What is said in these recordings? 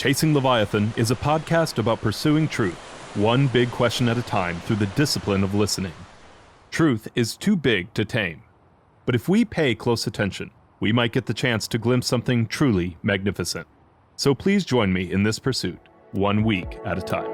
Chasing Leviathan is a podcast about pursuing truth, one big question at a time through the discipline of listening. Truth is too big to tame, but if we pay close attention, we might get the chance to glimpse something truly magnificent. So please join me in this pursuit, 1 week at a time.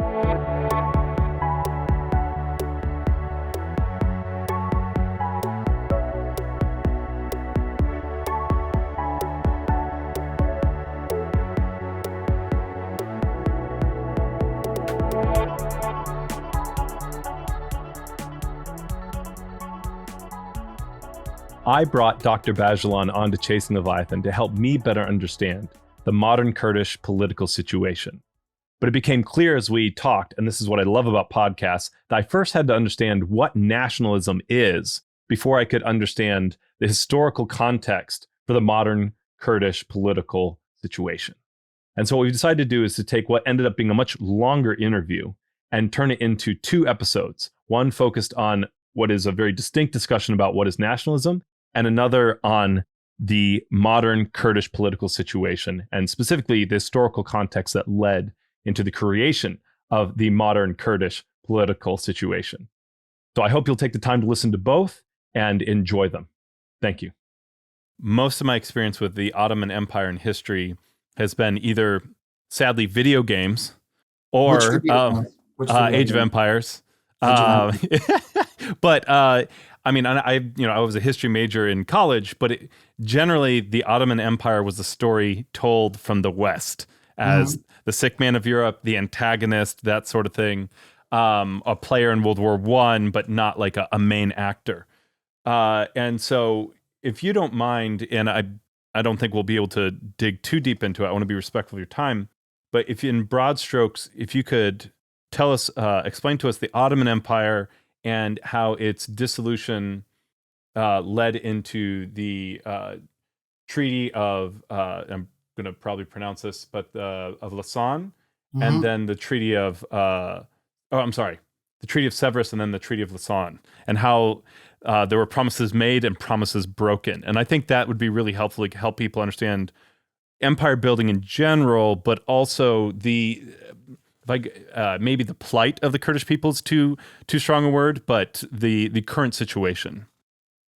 I brought Dr. Bajalan onto Chasing Leviathan to help me better understand the modern Kurdish political situation. But it became clear as we talked, and this is what I love about podcasts, that I first had to understand what nationalism is before I could understand the historical context for the modern Kurdish political situation. And so what we decided to do is to take what ended up being a much longer interview and turn it into 2 episodes. One focused on what is a very distinct discussion about what is nationalism, and another on the modern Kurdish political situation, and specifically the historical context that led into the creation of the modern Kurdish political situation. So I hope you'll take the time to listen to both and enjoy them. Thank you. Most of my experience with the Ottoman Empire in history has been either, sadly, video games or Age of Empires. But I mean, I was a history major in college, but generally the Ottoman Empire was a story told from the West as the sick man of Europe, the antagonist, that sort of thing, a player in World War I, but not like a main actor. And so if you don't mind, and I don't think we'll be able to dig too deep into it, I want to be respectful of your time, but if in broad strokes, if you could tell us, explain to us the Ottoman Empire and how its dissolution led into the Treaty of, I'm going to probably pronounce this, but of Lausanne, and then the Treaty of, the Treaty of Severus, and then the Treaty of Lausanne, and how there were promises made and promises broken. And I think that would be really helpful to help people understand empire building in general, but also maybe the plight of the Kurdish people is too strong a word, but the current situation.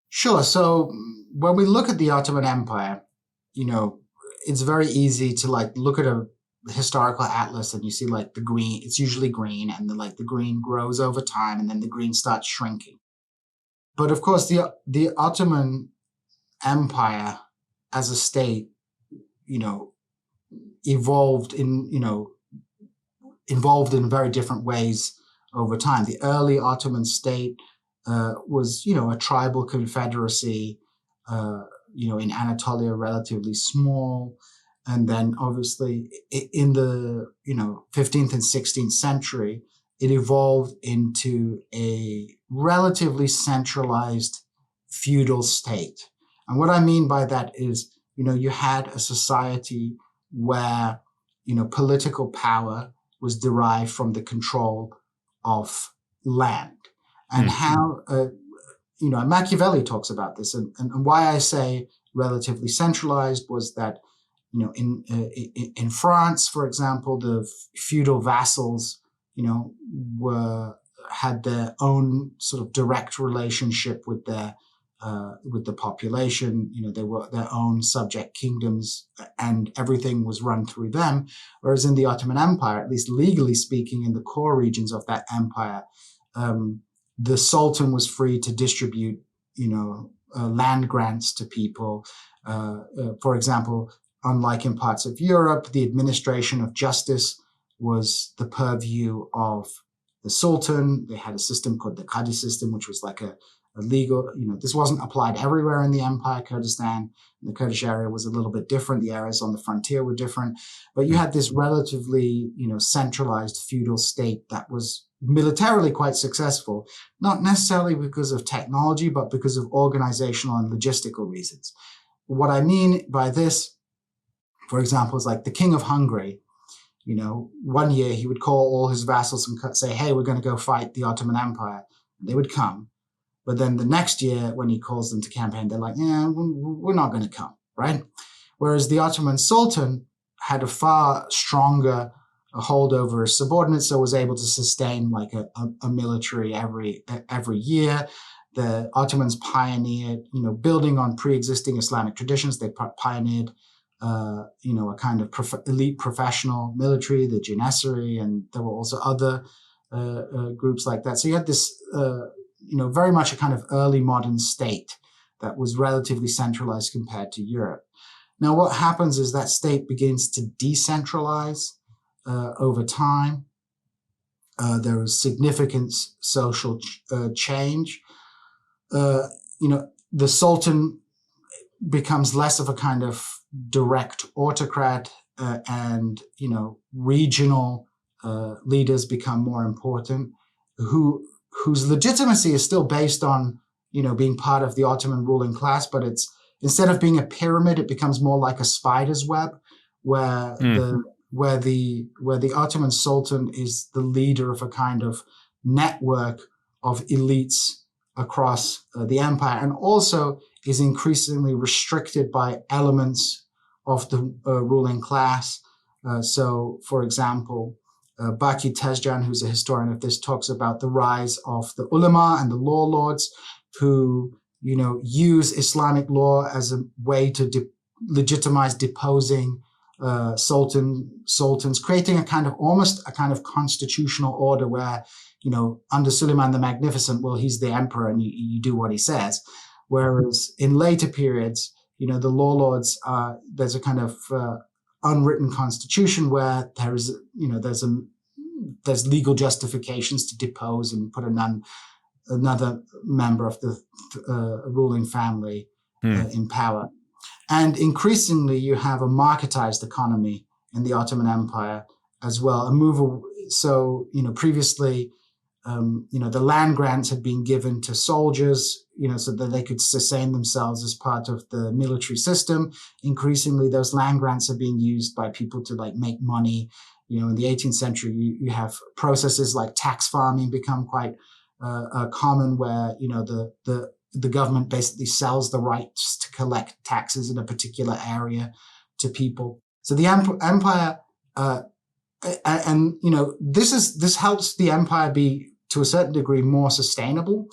Sure. So when we look at the Ottoman Empire, it's very easy to look at a historical atlas and you see the green. It's usually green, and the green grows over time, and then the green starts shrinking. But of course, the Ottoman Empire as a state, evolved involved in very different ways over time. The early Ottoman state was, a tribal confederacy, in Anatolia, relatively small. And then obviously in the, 15th and 16th century, it evolved into a relatively centralized feudal state. And what I mean by that is, you had a society where, political power was derived from the control of land. And how, Machiavelli talks about this. And why I say relatively centralized was that, in France, for example, the feudal vassals, had their own sort of direct relationship with the population. They were their own subject kingdoms, and everything was run through them. Whereas in the Ottoman Empire, at least legally speaking, in the core regions of that empire, the Sultan was free to distribute, land grants to people. For example, unlike in parts of Europe, the administration of justice was the purview of the Sultan. They had a system called the Qadi system, which was like a legal, this wasn't applied everywhere in the empire. Kurdistan, the Kurdish area was a little bit different. The areas on the frontier were different. But you had this relatively, centralized feudal state that was militarily quite successful, not necessarily because of technology, but because of organizational and logistical reasons. What I mean by this, for example, is like the King of Hungary. One year he would call all his vassals and say, hey, we're going to go fight the Ottoman Empire. And they would come. But then the next year, when he calls them to campaign, they're like, yeah, we're not going to come, right? Whereas the Ottoman Sultan had a far stronger hold over his subordinates, so was able to sustain like a military every year. The Ottomans pioneered, building on pre-existing Islamic traditions. They pioneered, a kind of elite professional military, the Janissary, and there were also other groups like that. So you had this, very much a kind of early modern state that was relatively centralized compared to Europe. Now, what happens is that state begins to decentralize over time. There is significant social change. The Sultan becomes less of a kind of direct autocrat, and regional leaders become more important, whose legitimacy is still based on being part of the Ottoman ruling class, but it's instead of being a pyramid, it becomes more like a spider's web, where the Ottoman Sultan is the leader of a kind of network of elites across the empire, and also is increasingly restricted by elements of the ruling class. So, for example, Baki Tezcan, who's a historian of this, talks about the rise of the ulama and the law lords who, use Islamic law as a way to legitimize deposing sultans, creating almost a kind of constitutional order where, under Suleiman the Magnificent, well, he's the emperor and you do what he says. Whereas in later periods, the law lords, there's a kind of unwritten constitution where there's legal justifications to depose and put another member of the ruling family in power. And increasingly, you have a marketized economy in the Ottoman Empire as well. Previously, the land grants had been given to soldiers, so that they could sustain themselves as part of the military system. Increasingly, those land grants are being used by people to make money. In the 18th century, you have processes like tax farming become quite common, where the government basically sells the rights to collect taxes in a particular area to people. So the empire, this helps the empire be to a certain degree more sustainable,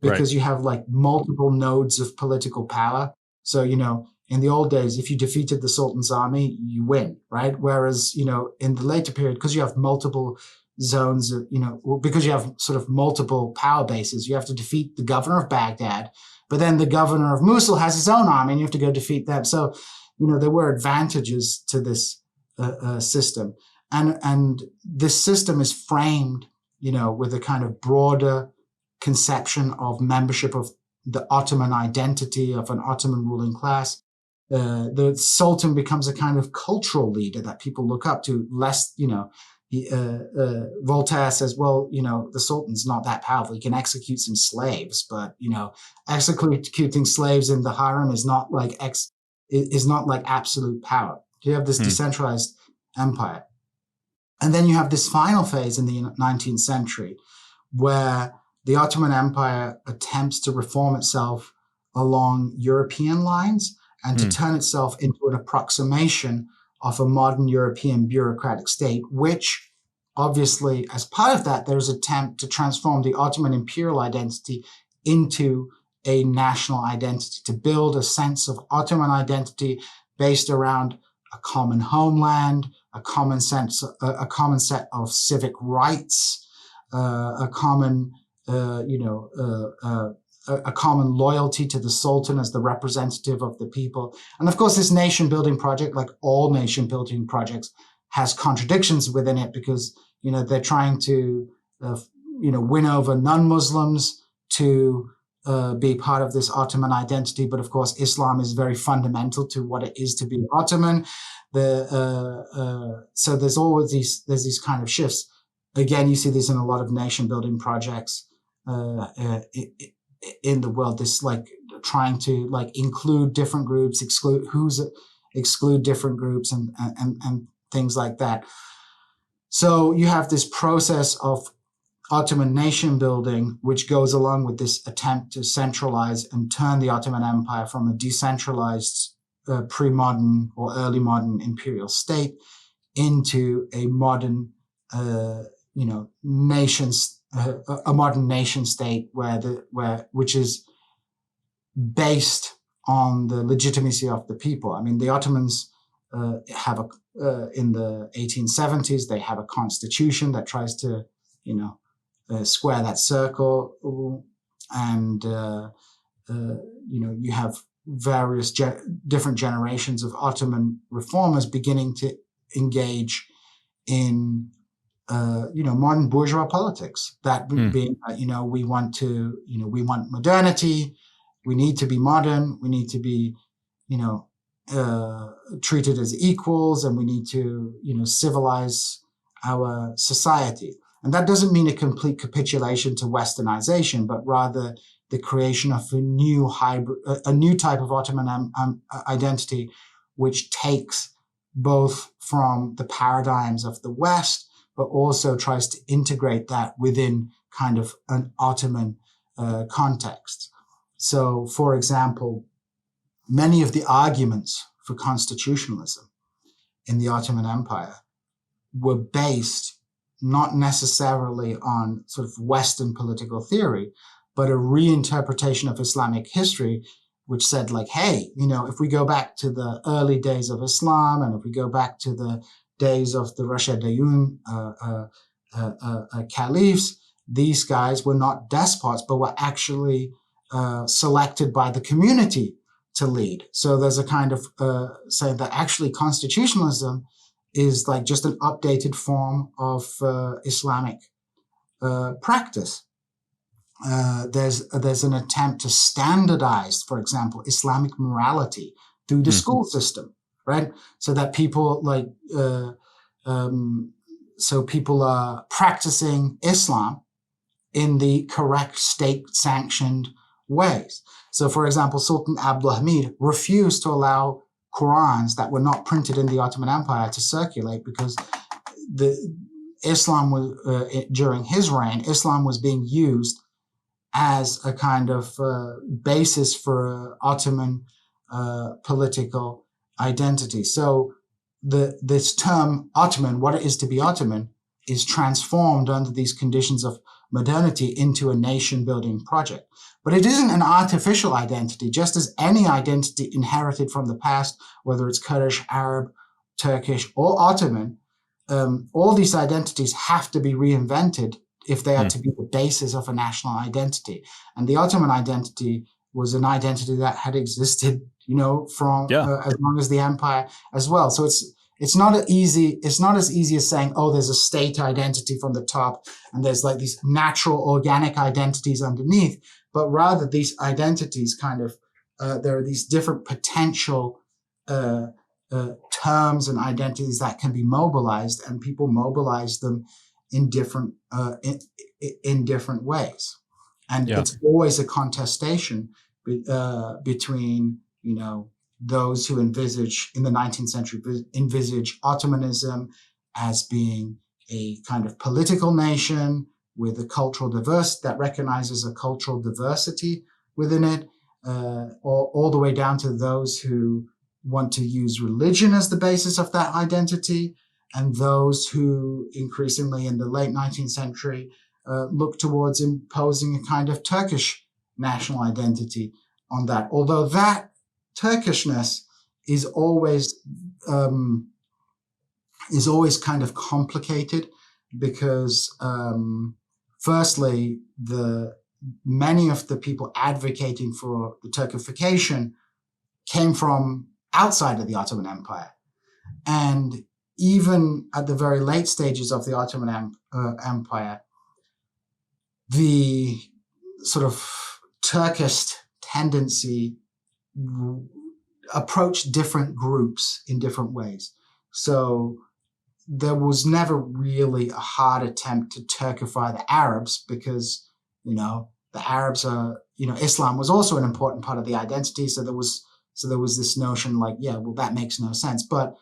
because you have multiple nodes of political power. So in the old days, if you defeated the Sultan's army, you win, right? Whereas in the later period, because you have multiple zones of, because you have sort of multiple power bases, you have to defeat the governor of Baghdad, but then the governor of Mosul has his own army and you have to go defeat them. So, there were advantages to this system. And this system is framed, with a kind of broader conception of membership of the Ottoman identity, of an Ottoman ruling class. The Sultan becomes a kind of cultural leader that people look up to, less, Voltaire says, well, the Sultan's not that powerful. He can execute some slaves, but, executing slaves in the harem is not like absolute power. You have this decentralized empire. And then you have this final phase in the 19th century where the Ottoman Empire attempts to reform itself along European lines and to turn itself into an approximation of a modern European bureaucratic state, which obviously, as part of that, there's an attempt to transform the Ottoman imperial identity into a national identity, to build a sense of Ottoman identity based around a common homeland, a common set of civic rights, a common loyalty to the Sultan as the representative of the people. And of course, this nation building project, like all nation building projects, has contradictions within it, because, they're trying to, win over non-Muslims to be part of this Ottoman identity. But of course, Islam is very fundamental to what it is to be Ottoman. So there's always these kind of shifts. Again, you see this in a lot of nation building projects in the world, this trying to include different groups, exclude different groups and things like that. So you have this process of Ottoman nation building, which goes along with this attempt to centralize and turn the Ottoman Empire from a decentralized pre-modern or early modern imperial state into a modern, a modern nation state which is based on the legitimacy of the people. I mean, the Ottomans in the 1870s, they have a constitution that tries to, square that circle, and you have various different generations of Ottoman reformers beginning to engage in modern bourgeois politics. That being, we want modernity. We need to be modern. We need to be, treated as equals, and we need to, civilize our society. And that doesn't mean a complete capitulation to Westernization, but rather the creation of a new type of Ottoman identity, which takes both from the paradigms of the West, but also tries to integrate that within kind of an Ottoman context. So, for example, many of the arguments for constitutionalism in the Ottoman Empire were based not necessarily on sort of Western political theory, but a reinterpretation of Islamic history, which said, like, hey, if we go back to the early days of Islam, and if we go back to the days of the Rashidun caliphs, these guys were not despots, but were actually selected by the community to lead. So there's a kind of saying that actually constitutionalism is like just an updated form of Islamic practice. There's an attempt to standardize, for example, Islamic morality through the school system, right? So that people people are practicing Islam in the correct state-sanctioned ways. So, for example, Sultan Abdulhamid refused to allow Qurans that were not printed in the Ottoman Empire to circulate because Islam was during his reign, Islam was being used as a kind of basis for Ottoman political identity. So this term Ottoman, what it is to be Ottoman, is transformed under these conditions of modernity into a nation-building project. But it isn't an artificial identity, just as any identity inherited from the past, whether it's Kurdish, Arab, Turkish, or Ottoman, all these identities have to be reinvented if they are to be the basis of a national identity. And the Ottoman identity was an identity that had existed, from as long as the empire as well. So it's not as easy as saying, oh, there's a state identity from the top and there's like these natural organic identities underneath, but rather these identities kind of, there are these different potential terms and identities that can be mobilized, and people mobilize them in different ways. And it's always a contestation between, those who envisage in the 19th century Ottomanism as being a kind of political nation with a cultural that recognizes a cultural diversity within it, all the way down to those who want to use religion as the basis of that identity, and those who increasingly in the late 19th century look towards imposing a kind of Turkish national identity on that. Although that Turkishness is always kind of complicated because, firstly, many of the people advocating for the Turkification came from outside of the Ottoman Empire, and even at the very late stages of the Ottoman Empire, the sort of Turkist tendency approached different groups in different ways. So there was never really a hard attempt to Turkify the Arabs because, the Arabs are, Islam was also an important part of the identity. So there was this notion like, that makes no sense. But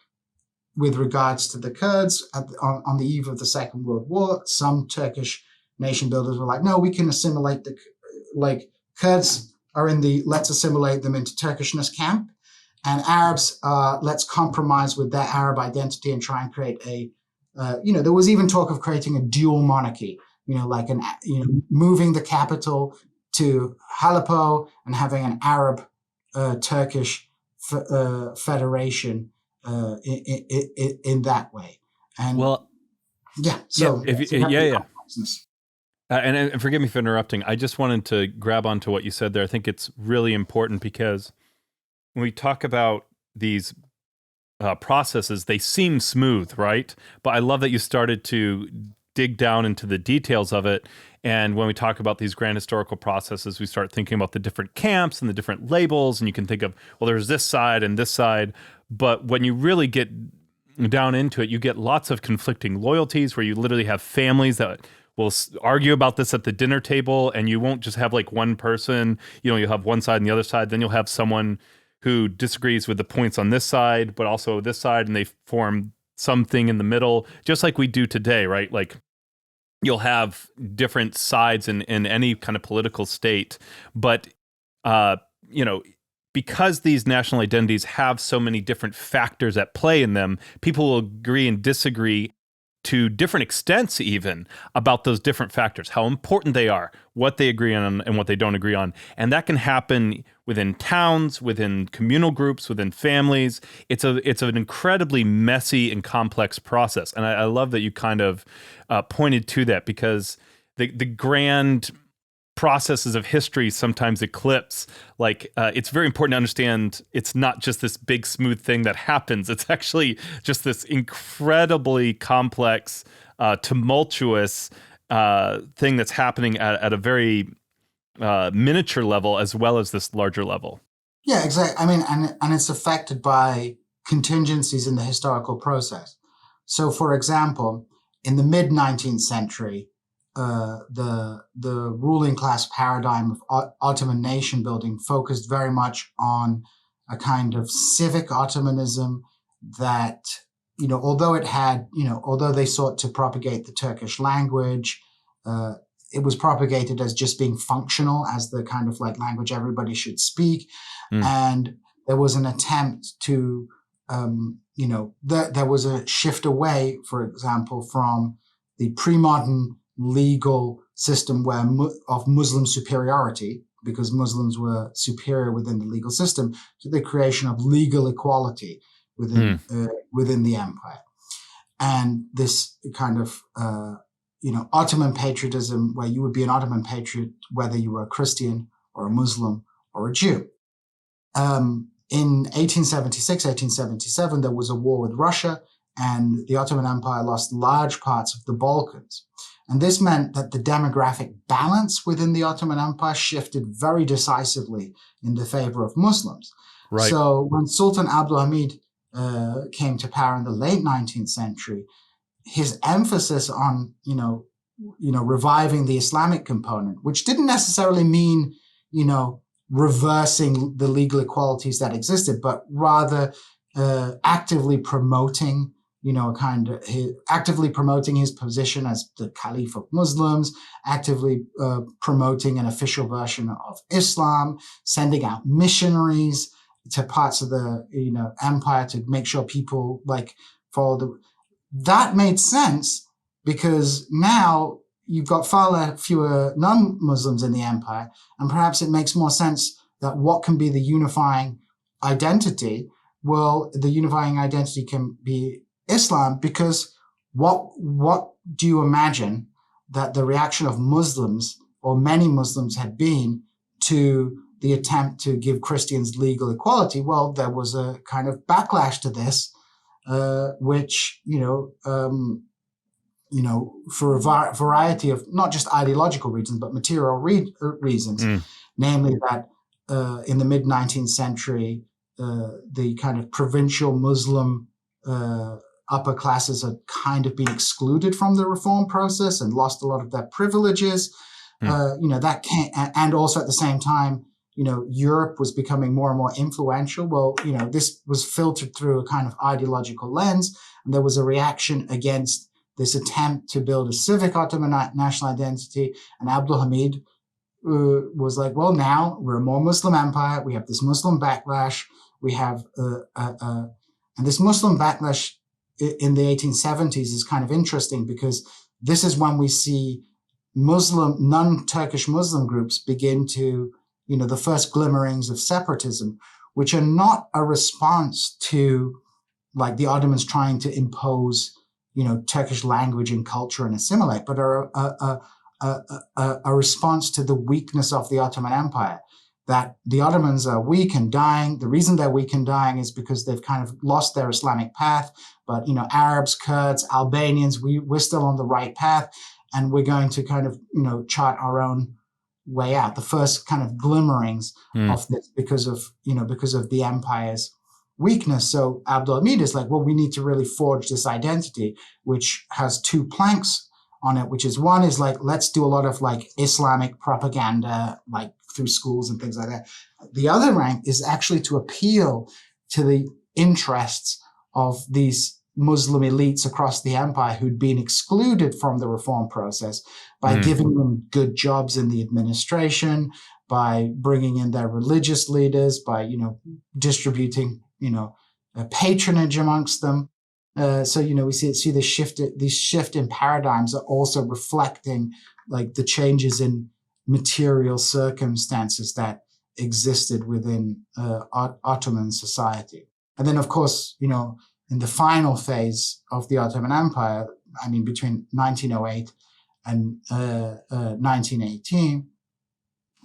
with regards to the Kurds on the eve of the Second World War, some Turkish nation builders were like, no, we can assimilate Kurds are in the let's assimilate them into Turkishness camp. And Arabs, let's compromise with their Arab identity and try and create there was even talk of creating a dual monarchy, like moving the capital to Aleppo and having an Arab Turkish federation in that way. And and forgive me for interrupting. I just wanted to grab onto what you said there. I think it's really important because when we talk about these processes, they seem smooth, right? But I love that you started to dig down into the details of it. And when we talk about these grand historical processes, we start thinking about the different camps and the different labels. And you can think of, well, there's this side and this side. But when you really get down into it, you get lots of conflicting loyalties where you literally have families that will argue about this at the dinner table. And you won't just have like one person, you'll have one side and the other side. Then you'll have someone who disagrees with the points on this side, but also this side, and they form something in the middle, just like we do today, right? Like you'll have different sides in any kind of political state, but because these national identities have so many different factors at play in them, people will agree and disagree to different extents even about those different factors, how important they are, what they agree on and what they don't agree on. And that can happen within towns, within communal groups, within families. It's an incredibly messy and complex process. And I love that you kind of pointed to that, because the grand processes of history sometimes eclipse. It's very important to understand it's not just this big smooth thing that happens. It's actually just this incredibly complex, tumultuous thing that's happening at a very miniature level as well as this larger level. Yeah, exactly. I mean, and it's affected by contingencies in the historical process. So, for example, in the mid-19th century, the ruling class paradigm of Ottoman nation building focused very much on a kind of civic Ottomanism that, although they sought to propagate the Turkish language, it was propagated as just being functional, as the kind of like language everybody should speak. And there was an attempt to, there was a shift away, for example, from the pre-modern legal system of Muslim superiority, because Muslims were superior within the legal system, to the creation of legal equality within the empire. And this kind of Ottoman patriotism, where you would be an Ottoman patriot whether you were a Christian or a Muslim or a Jew. In 1876, 1877, there was a war with Russia, and the Ottoman Empire lost large parts of the Balkans. And this meant that the demographic balance within the Ottoman Empire shifted very decisively in the favor of Muslims. Right. So when Sultan Abdulhamid came to power in the late 19th century, his emphasis on, reviving the Islamic component, which didn't necessarily mean, reversing the legal equalities that existed, but rather actively promoting actively promoting his position as the Caliph of Muslims, actively promoting an official version of Islam, sending out missionaries to parts of the empire to make sure people follow that made sense, because now you've got far fewer non-Muslims in the empire, and perhaps it makes more sense that what can be the unifying identity? Well, the unifying identity can be Islam, because what do you imagine that the reaction of Muslims, or many Muslims, had been to the attempt to give Christians legal equality? Well, there was a kind of backlash to this, which for a variety of not just ideological reasons but material reasons, namely that in the mid 19th century, the kind of provincial Muslim upper classes had kind of been excluded from the reform process and lost a lot of their privileges. That can't, and also at the same time, Europe was becoming more and more influential. Well, this was filtered through a kind of ideological lens, and there was a reaction against this attempt to build a civic Ottoman national identity. And Abdulhamid was like, well, now we're a more Muslim empire. We have this Muslim backlash. we have, and this Muslim backlash in the 1870s is kind of interesting because this is when we see non-Turkish Muslim groups begin to, the first glimmerings of separatism, which are not a response to like the Ottomans trying to impose, Turkish language and culture and assimilate, but are a response to the weakness of the Ottoman Empire. That the Ottomans are weak and dying. The reason they're weak and dying is because they've kind of lost their Islamic path. But, Arabs, Kurds, Albanians, we're still on the right path. And we're going to kind of, chart our own way out. The first kind of glimmerings of this because of the empire's weakness. So Abdulhamid is like, well, we need to really forge this identity, which has two planks on it, which is one is like, let's do a lot of like Islamic propaganda, like through schools and things like that. The other rank is actually to appeal to the interests of these Muslim elites across the empire who'd been excluded from the reform process by giving them good jobs in the administration, by bringing in their religious leaders, by, distributing, patronage amongst them. So, we see this shift in paradigms are also reflecting like the changes in material circumstances that existed within Ottoman society. And then, of course, in the final phase of the Ottoman Empire, between 1908 and 1918,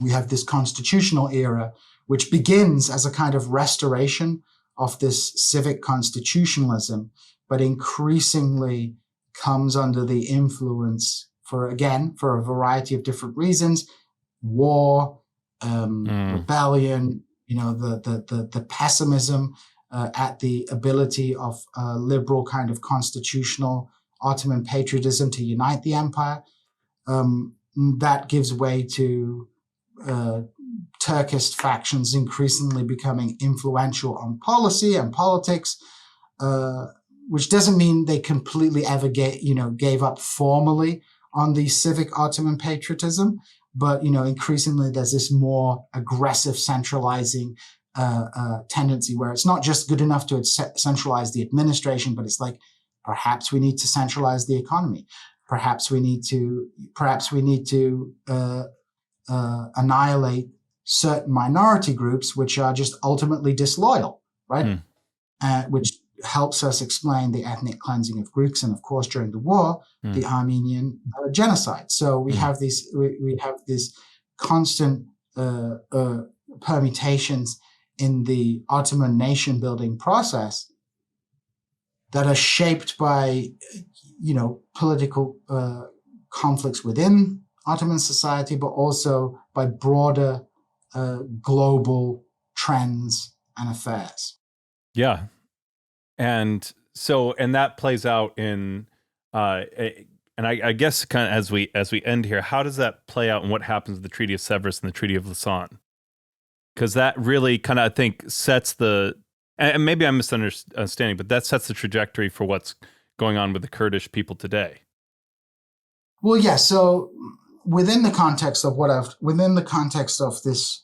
we have this constitutional era, which begins as a kind of restoration of this civic constitutionalism, but increasingly comes under the influence for a variety of different reasons, war, rebellion, the pessimism at the ability of liberal kind of constitutional Ottoman patriotism to unite the empire. That gives way to Turkish factions increasingly becoming influential on policy and politics, which doesn't mean they completely ever gave up formally on the civic Ottoman patriotism, but increasingly there's this more aggressive centralizing tendency where it's not just good enough to centralize the administration, but it's like perhaps we need to centralize the economy, perhaps we need to annihilate certain minority groups which are just ultimately disloyal, right? Which helps us explain the ethnic cleansing of Greeks and, of course, during the war, the Armenian genocide. So we have these constant permutations in the Ottoman nation building process that are shaped by, political conflicts within Ottoman society, but also by broader global trends and affairs. Yeah. And that plays out in, and I guess kind of as we end here, how does that play out and what happens with the Treaty of Sevres and the Treaty of Lausanne? Because that really kind of, I think, sets and maybe I'm misunderstanding, but that sets the trajectory for what's going on with the Kurdish people today. Well, yeah. So within the context of this,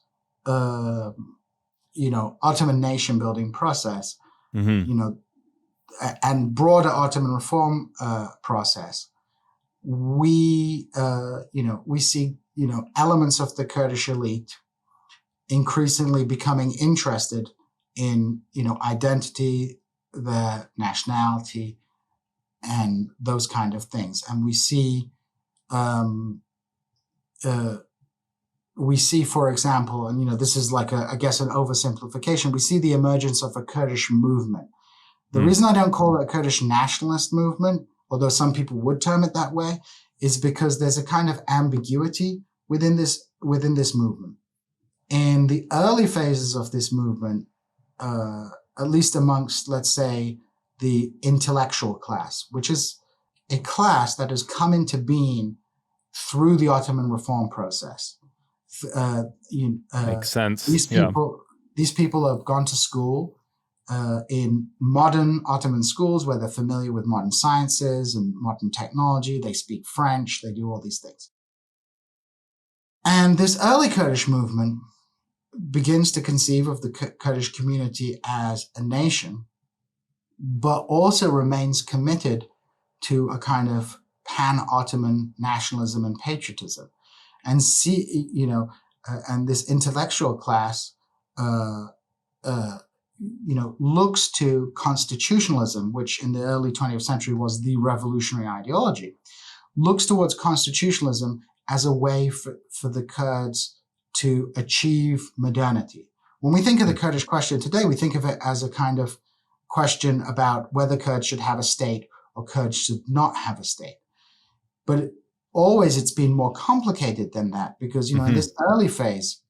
Ottoman nation building process, and broader Ottoman reform process, we see elements of the Kurdish elite increasingly becoming interested in identity, their nationality, and those kind of things, and we see, for example, and this is like I guess an oversimplification. We see the emergence of a Kurdish movement. The reason I don't call it a Kurdish nationalist movement, although some people would term it that way, is because there's a kind of ambiguity within this movement. In the early phases of this movement, at least amongst, let's say, the intellectual class, which is a class that has come into being through the Ottoman reform process. Makes sense. These people have gone to school in modern Ottoman schools where they're familiar with modern sciences and modern technology. They speak French. They do all these things. And this early Kurdish movement begins to conceive of the Kurdish community as a nation, but also remains committed to a kind of pan-Ottoman nationalism and patriotism, and and this intellectual class, looks to constitutionalism, which in the early 20th century was the revolutionary ideology, looks towards constitutionalism as a way for the Kurds to achieve modernity. When we think of the Kurdish question today, we think of it as a kind of question about whether Kurds should have a state or Kurds should not have a state. But always it's been more complicated than that, because, in this early phase,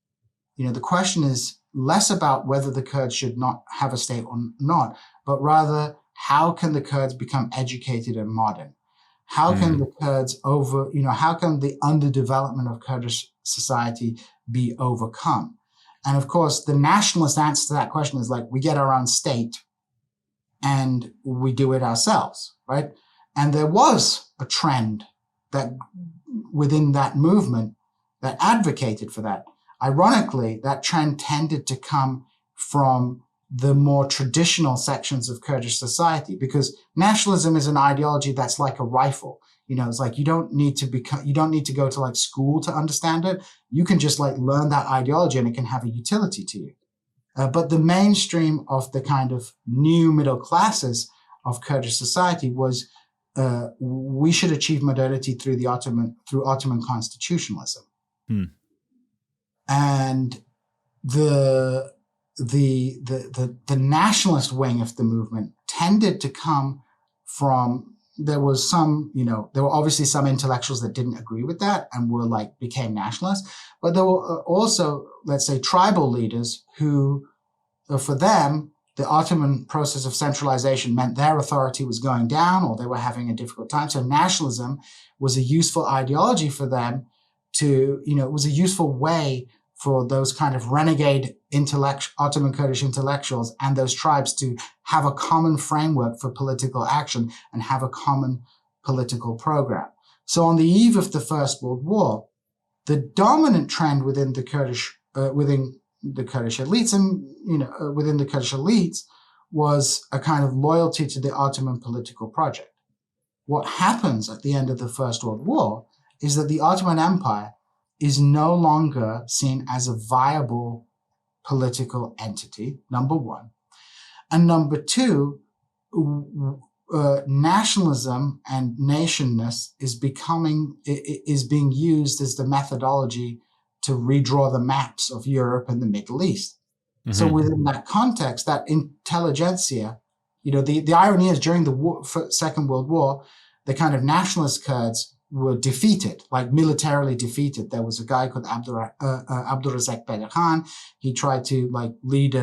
the question is less about whether the Kurds should not have a state or not, but rather how can the Kurds become educated and modern? How can the Kurds how can the underdevelopment of Kurdish society be overcome? And of course, the nationalist answer to that question is we get our own state and we do it ourselves, right? And there was a trend that within that movement that advocated for that. Ironically, that trend tended to come from the more traditional sections of Kurdish society, because nationalism is an ideology that's like a rifle. It's you don't need to go to school to understand it. You can just learn that ideology and it can have a utility to you. But the mainstream of the kind of new middle classes of Kurdish society was we should achieve modernity through Ottoman constitutionalism. And the nationalist wing of the movement tended to come from, there were obviously some intellectuals that didn't agree with that and became nationalists, but there were also, let's say, tribal leaders who, for them, the Ottoman process of centralization meant their authority was going down or they were having a difficult time. So nationalism was a useful ideology for them it was a useful way for those kind of renegade Ottoman Kurdish intellectuals and those tribes to have a common framework for political action and have a common political program. So on the eve of the First World War, the dominant trend within the Kurdish elites and within the Kurdish elites was a kind of loyalty to the Ottoman political project. What happens at the end of the First World War is that the Ottoman Empire is no longer seen as a viable political entity, number one. And number two, nationalism and nationness is being used as the methodology to redraw the maps of Europe and the Middle East. So within that context, that intelligentsia, the irony is during the Second World War, the kind of nationalist Kurds were defeated, militarily defeated. There was a guy called Abdurrazak Bajalan. He tried to lead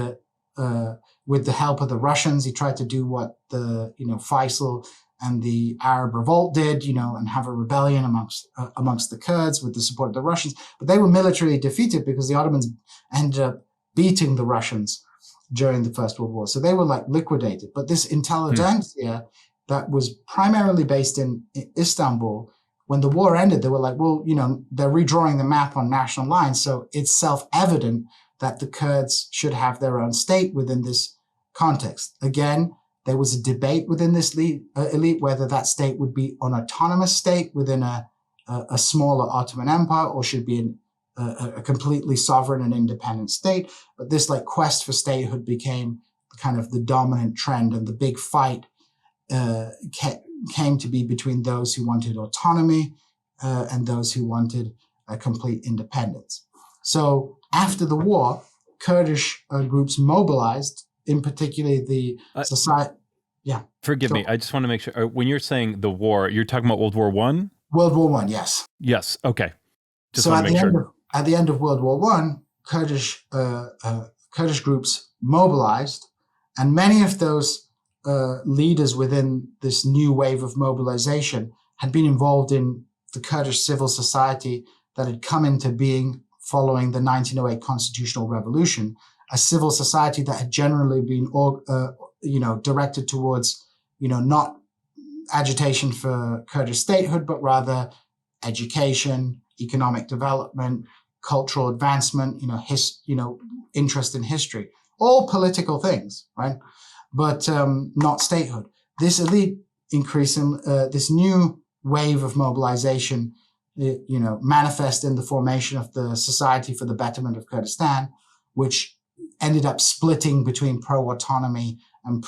with the help of the Russians. He tried to do what the Faisal and the Arab Revolt did, and have a rebellion amongst the Kurds with the support of the Russians. But they were militarily defeated because the Ottomans ended up beating the Russians during the First World War. So they were liquidated. But this intelligentsia that was primarily based in Istanbul, when the war ended, they were they're redrawing the map on national lines. So it's self-evident that the Kurds should have their own state within this context. Again, there was a debate within this elite whether that state would be an autonomous state within a smaller Ottoman Empire or should be a completely sovereign and independent state. But this quest for statehood became kind of the dominant trend, and the big fight came to be between those who wanted autonomy and those who wanted a complete independence. So after the war, Kurdish groups mobilized, in particular the society. Yeah. Forgive me. I just want to make sure. When you're saying the war, you're talking about World War I? World War I, yes. Yes. Okay. Just so want to make sure. At the end of World War I, Kurdish groups mobilized, and many of those leaders within this new wave of mobilization had been involved in the Kurdish civil society that had come into being following the 1908 constitutional revolution, a civil society that had generally been directed towards not agitation for Kurdish statehood, but rather education, economic development, cultural advancement, interest in history, all political things, right? But not statehood. This elite this new wave of mobilization, manifest in the formation of the Society for the Betterment of Kurdistan, which ended up splitting between pro-autonomy and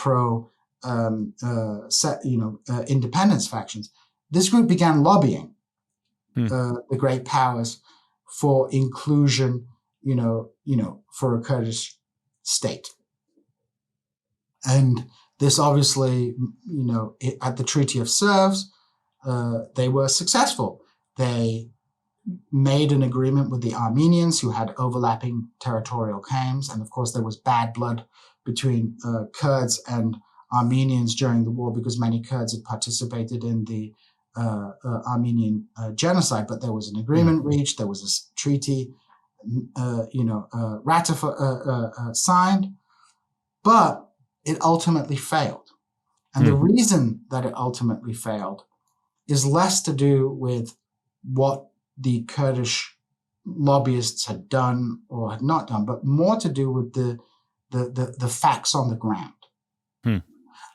independence factions. This group began lobbying the great powers for inclusion, for a Kurdish state. And this obviously, at the Treaty of Sèvres, they were successful. They made an agreement with the Armenians, who had overlapping territorial claims. And of course, there was bad blood between Kurds and Armenians during the war, because many Kurds had participated in the Armenian genocide. But there was an agreement reached. There was a treaty, signed, but it ultimately failed. And the reason that it ultimately failed is less to do with what the Kurdish lobbyists had done or had not done, but more to do with the facts on the ground.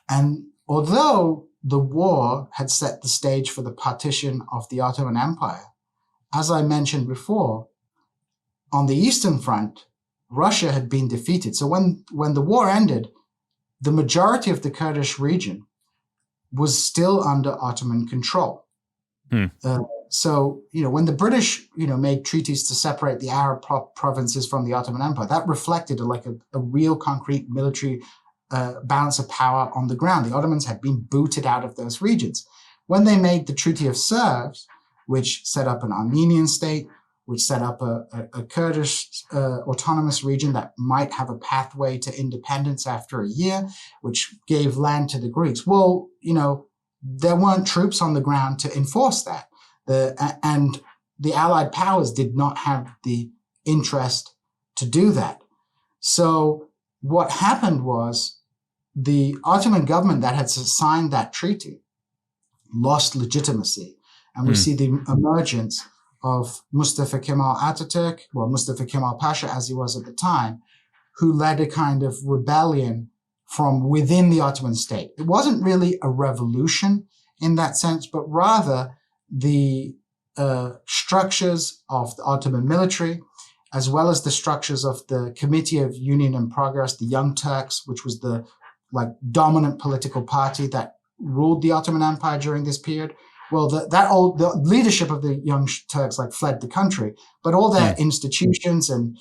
And although the war had set the stage for the partition of the Ottoman Empire, as I mentioned before, on the Eastern Front, Russia had been defeated. So when the war ended, the majority of the Kurdish region was still under Ottoman control. So, when the British, made treaties to separate the Arab provinces from the Ottoman Empire, that reflected a real concrete military balance of power on the ground. The Ottomans had been booted out of those regions. When they made the Treaty of Sèvres, which set up an Armenian state, which set up a Kurdish autonomous region that might have a pathway to independence after a year, which gave land to the Greeks. Well, there weren't troops on the ground to enforce that. And the Allied powers did not have the interest to do that. So what happened was the Ottoman government that had signed that treaty lost legitimacy. And we see the emergence of Mustafa Kemal Atatürk, Mustafa Kemal Pasha, as he was at the time, who led a kind of rebellion from within the Ottoman state. It wasn't really a revolution in that sense, but rather the structures of the Ottoman military, as well as the structures of the Committee of Union and Progress, the Young Turks, which was the dominant political party that ruled the Ottoman Empire during this period. Well, the leadership of the Young Turks fled the country, but all their institutions and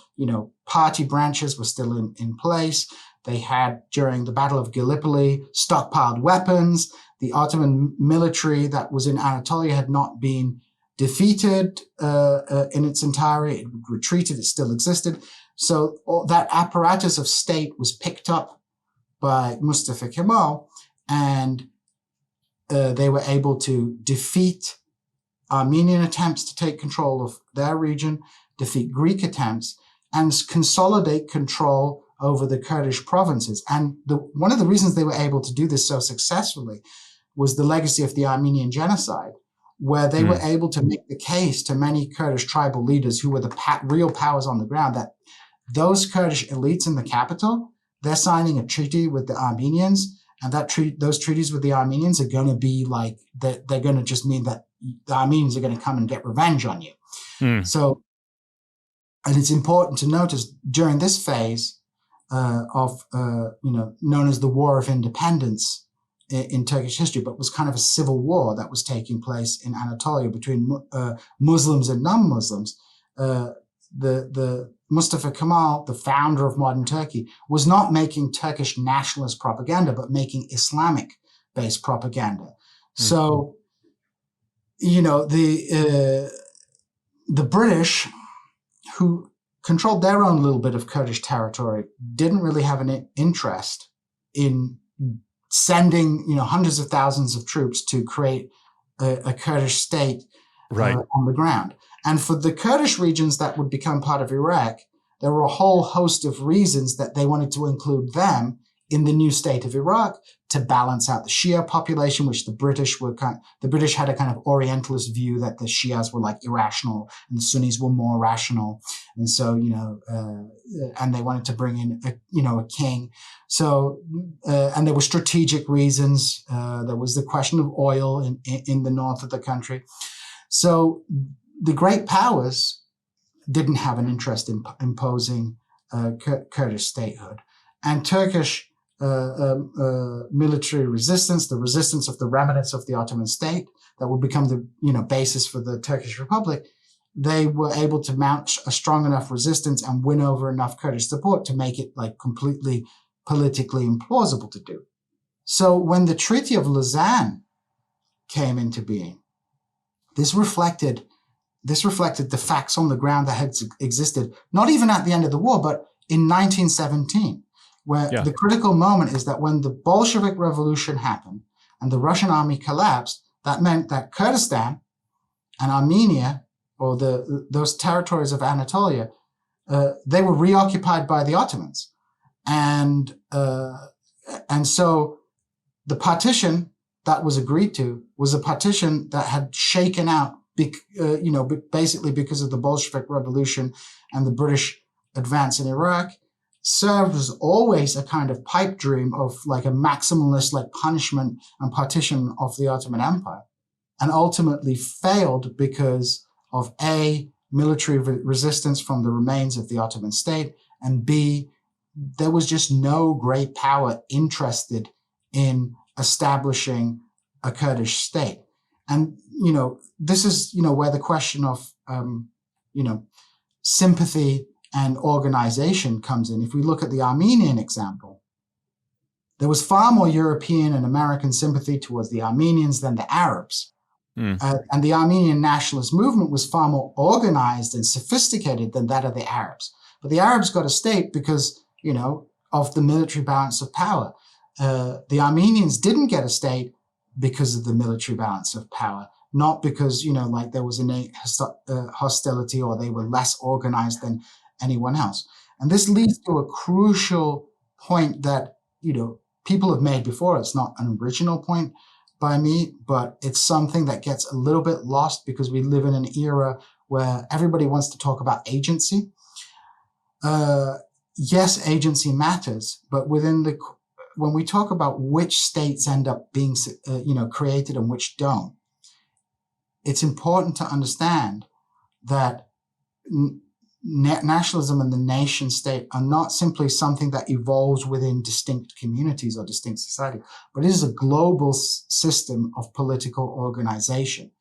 party branches were still in place. They had, during the Battle of Gallipoli, stockpiled weapons. The Ottoman military that was in Anatolia had not been defeated in its entirety. It retreated. It still existed. So all that apparatus of state was picked up by Mustafa Kemal, and they were able to defeat Armenian attempts to take control of their region, defeat Greek attempts, and consolidate control over the Kurdish provinces. And one of the reasons they were able to do this so successfully was the legacy of the Armenian genocide, where they were able to make the case to many Kurdish tribal leaders who were the real powers on the ground that those Kurdish elites in the capital, they're signing a treaty with the Armenians, and those treaties with the Armenians are going to be they're going to just mean that the Armenians are going to come and get revenge on you. So, and it's important to notice during this phase known as the War of Independence in Turkish history, but was kind of a civil war that was taking place in Anatolia between Muslims and non-Muslims. The Mustafa Kemal, the founder of modern Turkey, was not making Turkish nationalist propaganda, but making Islamic-based propaganda. So, the British, who controlled their own little bit of Kurdish territory, didn't really have an interest in sending, hundreds of thousands of troops to create a Kurdish state on the ground. And for the Kurdish regions that would become part of Iraq, there were a whole host of reasons that they wanted to include them in the new state of Iraq to balance out the Shia population, which the British had a kind of Orientalist view that the Shias were like irrational and the Sunnis were more rational. And so, and they wanted to bring in a king. So, and there were strategic reasons. There was the question of oil in the north of the country. So the great powers didn't have an interest in imposing Kurdish statehood. And Turkish military resistance, the resistance of the remnants of the Ottoman state that would become the basis for the Turkish Republic, they were able to mount a strong enough resistance and win over enough Kurdish support to make it like completely politically implausible to do. So when the Treaty of Lausanne came into being, this reflected the facts on the ground that had existed, not even at the end of the war, but in 1917. Where the critical moment is that when the Bolshevik Revolution happened and the Russian army collapsed, that meant that Kurdistan and Armenia, or those territories of Anatolia, they were reoccupied by the Ottomans, and so the partition that was agreed to was a partition that had shaken out, basically because of the Bolshevik Revolution and the British advance in Iraq. Served as always a kind of pipe dream of like a maximalist like punishment and partition of the Ottoman Empire, and ultimately failed because of A, military resistance from the remains of the Ottoman state, and B, there was just no great power interested in establishing a Kurdish state. And, this is, where the question of, sympathy and organization comes in. If we look at the Armenian example, there was far more European and American sympathy towards the Armenians than the Arabs. And the Armenian nationalist movement was far more organized and sophisticated than that of the Arabs. But the Arabs got a state because, of the military balance of power. The Armenians didn't get a state because of the military balance of power, not because, there was innate hostility or they were less organized than anyone else. And this leads to a crucial point that, people have made before. It's not an original point by me, but it's something that gets a little bit lost because we live in an era where everybody wants to talk about agency. Yes, agency matters, but when we talk about which states end up being, created and which don't, it's important to understand that nationalism and the nation state are not simply something that evolves within distinct communities or distinct society, but it is a global system of political organization.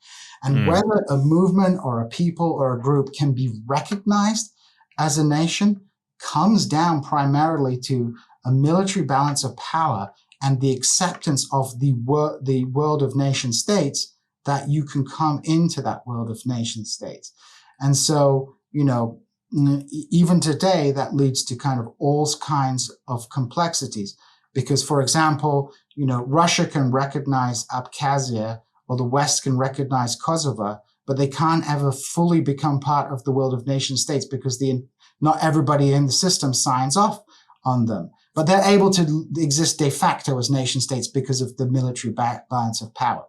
And whether a movement or a people or a group can be recognized as a nation comes down primarily to a military balance of power and the acceptance of the world of nation states, that you can come into that world of nation states. And so, even today, that leads to kind of all kinds of complexities. Because, for example, Russia can recognize Abkhazia, or the West can recognize Kosovo, but they can't ever fully become part of the world of nation states because not everybody in the system signs off on them. But they're able to exist de facto as nation states because of the military balance of power.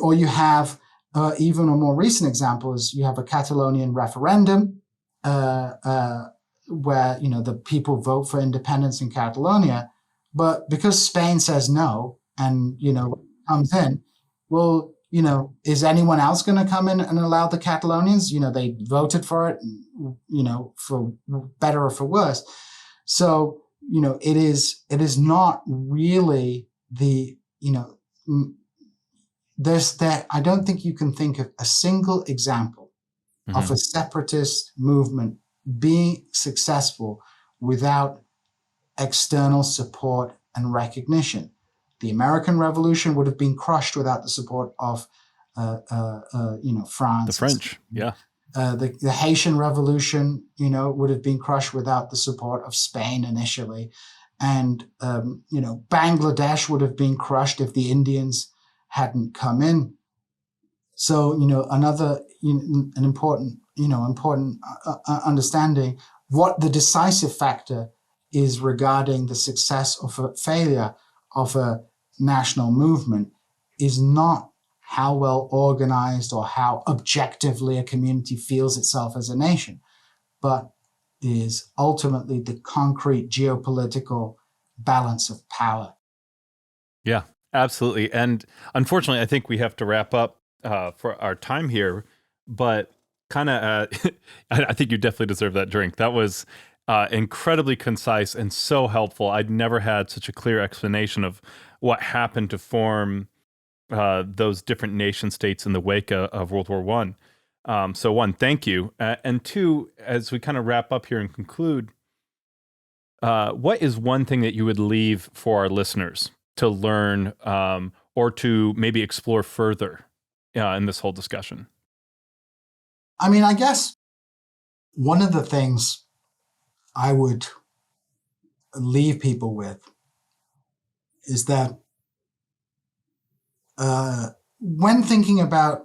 Or you have even a more recent example is you have a Catalonian referendum where the people vote for independence in Catalonia, but because Spain says no and comes in, well, is anyone else going to come in and allow the Catalonians? They voted for it, for better or for worse. So it is not really the I don't think you can think of a single example of a separatist movement being successful without external support and recognition. The American Revolution would have been crushed without the support of, France. The French, yeah. The Haitian Revolution, would have been crushed without the support of Spain initially. And, Bangladesh would have been crushed if the Indians hadn't come in. So, another an important understanding, what the decisive factor is regarding the success or failure of a national movement is not how well organized or how objectively a community feels itself as a nation, but is ultimately the concrete geopolitical balance of power. Yeah, absolutely. And unfortunately, I think we have to wrap up for our time here, but kind of, I think you definitely deserve that drink. That was incredibly concise and so helpful. I'd never had such a clear explanation of what happened to form those different nation states in the wake of World War One. So one, thank you. And two, as we kind of wrap up here and conclude, what is one thing that you would leave for our listeners to learn or to maybe explore further in this whole discussion? I mean, I guess one of the things I would leave people with is that when thinking about,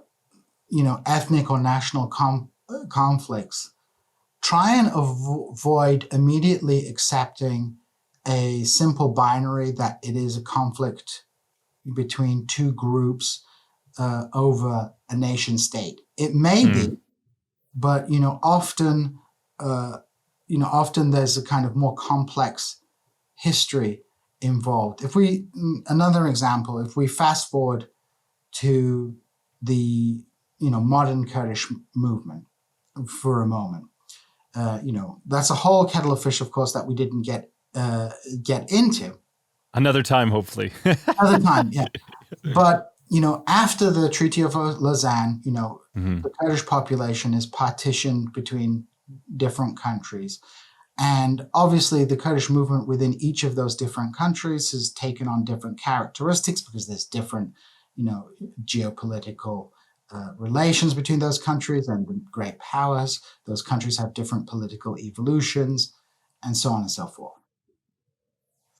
ethnic or national conflicts, try and avoid immediately accepting a simple binary that it is a conflict between two groups over a nation state. It may be, but often there's a kind of more complex history involved. Another example, if we fast forward to the modern Kurdish movement for a moment, that's a whole kettle of fish, of course, that we didn't get into. Another time, hopefully. Another time, yeah. But after the Treaty of Lausanne, the Kurdish population is partitioned between different countries. And obviously the Kurdish movement within each of those different countries has taken on different characteristics because there's different, geopolitical relations between those countries and the great powers. Those countries have different political evolutions and so on and so forth.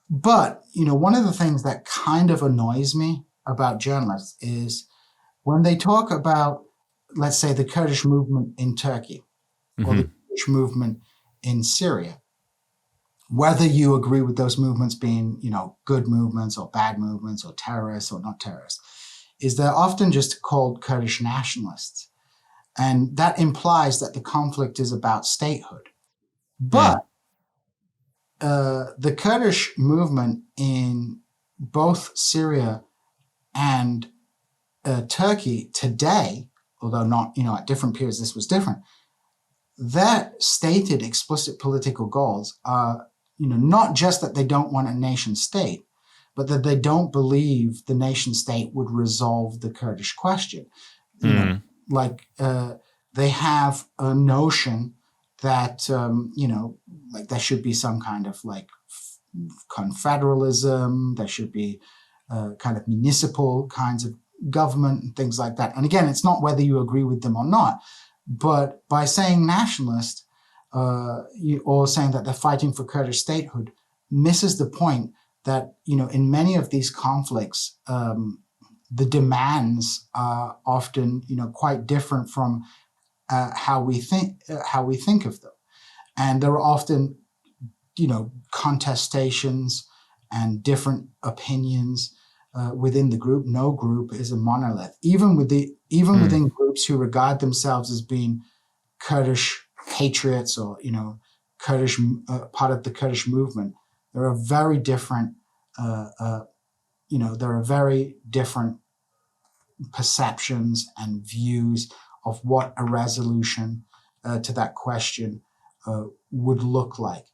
But, one of the things that kind of annoys me about journalists is when they talk about, let's say, the Kurdish movement in Turkey or the Kurdish movement in Syria, whether you agree with those movements being, good movements or bad movements or terrorists or not terrorists, is they're often just called Kurdish nationalists. And that implies that the conflict is about statehood. But the Kurdish movement in both Syria and Turkey today, although not, at different periods this was different, their stated explicit political goals are, not just that they don't want a nation state, but that they don't believe the nation state would resolve the Kurdish question. They have a notion that, like there should be some kind of like confederalism, there should be kind of municipal kinds of government and things like that. And again, it's not whether you agree with them or not, but by saying nationalist or saying that they're fighting for Kurdish statehood misses the point that, in many of these conflicts, the demands are often, quite different from how we think of them. And there are often, contestations and different opinions within the group. No group is a monolith. Even within groups who regard themselves as being Kurdish patriots or Kurdish part of the Kurdish movement, there are very different. There are very different perceptions and views of what a resolution to that question would look like.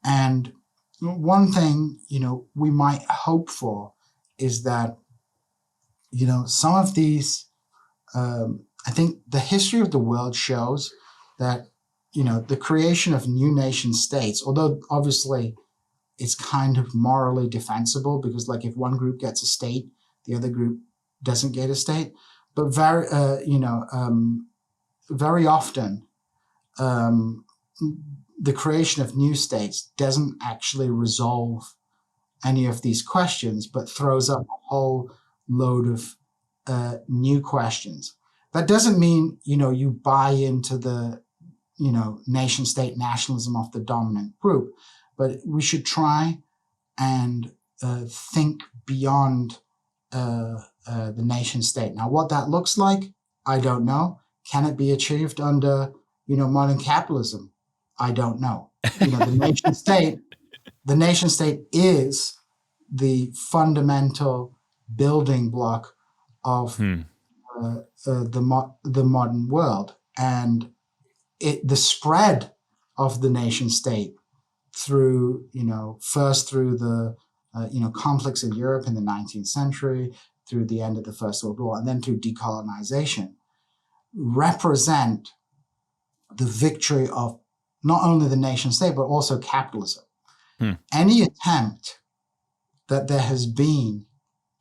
And one thing, we might hope for is that, some of these, I think the history of the world shows that, the creation of new nation states, although obviously it's kind of morally defensible because like if one group gets a state, the other group doesn't get a state. But very often, the creation of new states doesn't actually resolve any of these questions, but throws up a whole load of new questions. That doesn't mean, you buy into the, nation state nationalism of the dominant group, but we should try and think beyond the nation state. Now, what that looks like, I don't know. Can it be achieved under, modern capitalism? I don't know. The nation state is the fundamental building block of the modern world, and the spread of the nation state through, first through the conflicts in Europe in the 19th century, through the end of the First World War, and then through decolonization, represent the victory of not only the nation state, but also capitalism. Any attempt that there has been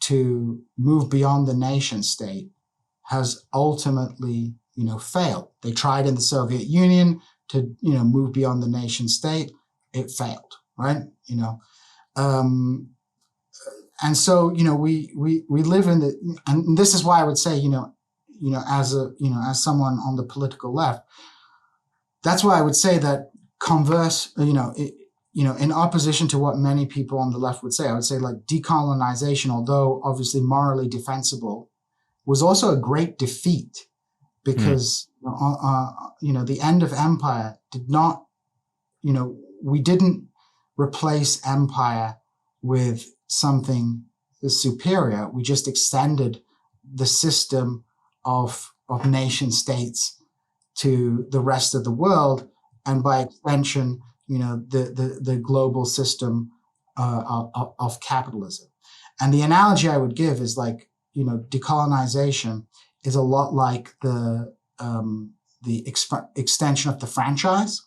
to move beyond the nation state has ultimately, failed. They tried in the Soviet Union to, move beyond the nation state. It failed, right? And so, we live in and this is why I would say, as someone on the political left, that's why I would say that in opposition to what many people on the left would say, I would say like decolonization, although obviously morally defensible, was also a great defeat because, the end of empire did not, we didn't replace empire with something superior. We just extended the system of nation states to the rest of the world, and by extension, the global system of capitalism. And the analogy I would give is like, decolonization is a lot like the extension of the franchise.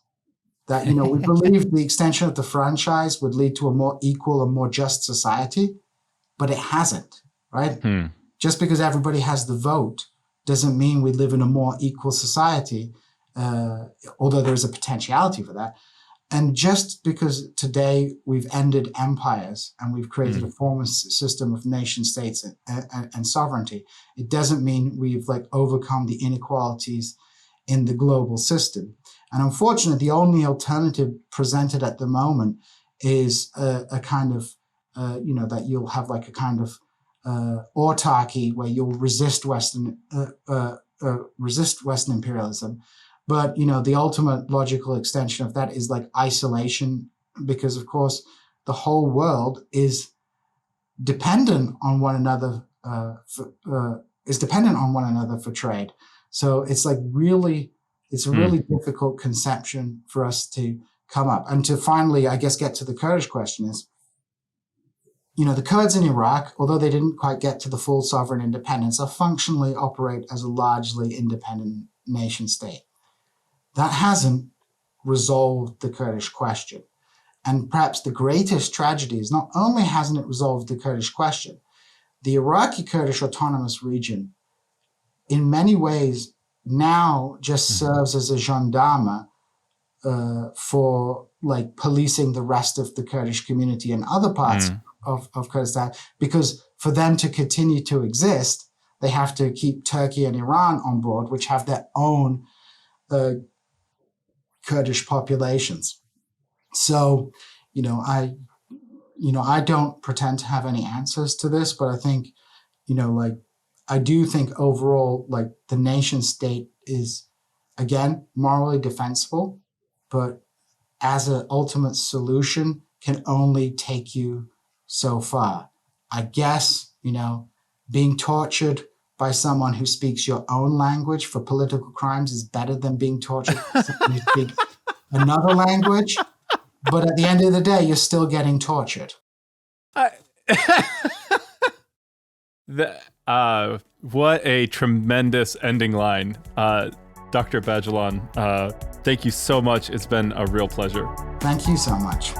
That, we believed the extension of the franchise would lead to a more equal and more just society, but it hasn't, right? Just because everybody has the vote doesn't mean we live in a more equal society, although there's a potentiality for that. And just because today we've ended empires and we've created a form of system of nation states and sovereignty, it doesn't mean we've overcome the inequalities in the global system. And unfortunately, the only alternative presented at the moment is a kind of, that you'll have like a kind of autarky where you'll resist Western imperialism. But, the ultimate logical extension of that is like isolation, because of course the whole world is dependent on one another, for trade. So it's like it's a really difficult conception for us to come up. And to finally, I guess, get to the Kurdish question is, the Kurds in Iraq, although they didn't quite get to the full sovereign independence, are functionally operate as a largely independent nation state. That hasn't resolved the Kurdish question. And perhaps the greatest tragedy is not only hasn't it resolved the Kurdish question, the Iraqi Kurdish autonomous region in many ways now just serves as a gendarme for like policing the rest of the Kurdish community in other parts of Kurdistan, because for them to continue to exist, they have to keep Turkey and Iran on board, which have their own Kurdish populations. So, I don't pretend to have any answers to this, but I think, I do think overall, the nation state is, again, morally defensible, but as an ultimate solution can only take you so far. I guess, being tortured by someone who speaks your own language for political crimes is better than being tortured by someone who speaks another language. But at the end of the day, you're still getting tortured. What a tremendous ending line. Dr. Bajalan, thank you so much. It's been a real pleasure. Thank you so much.